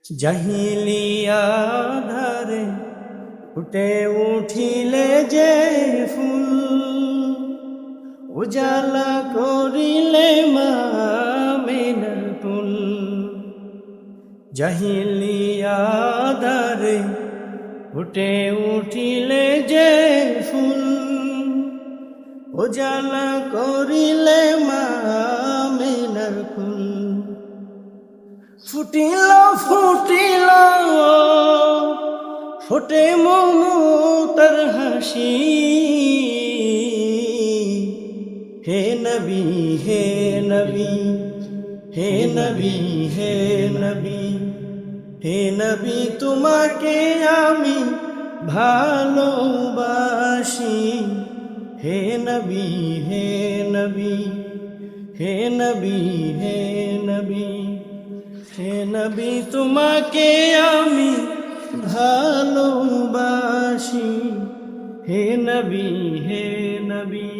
জাহিলিয়া ধারে ফুটে উঠিলে যে ফুল, উজালা করিলে মামিনার কুল। জাহিলিয়া ধারে ফুটে উঠিলে যে ফুল, উজালা করিলে মামিনার কুল। ফুটিল ফুটিল ফোটে মমতার হাসি, হে নবী হে নবী হে নবী হে নবী হে নবী, তোমাকে আমি ভালোবাসি। হে নবী হে নবী হে নবী হে নবী হে নবী, তোমাকে আমি ভালোবাসি। হে নবী হে নবী।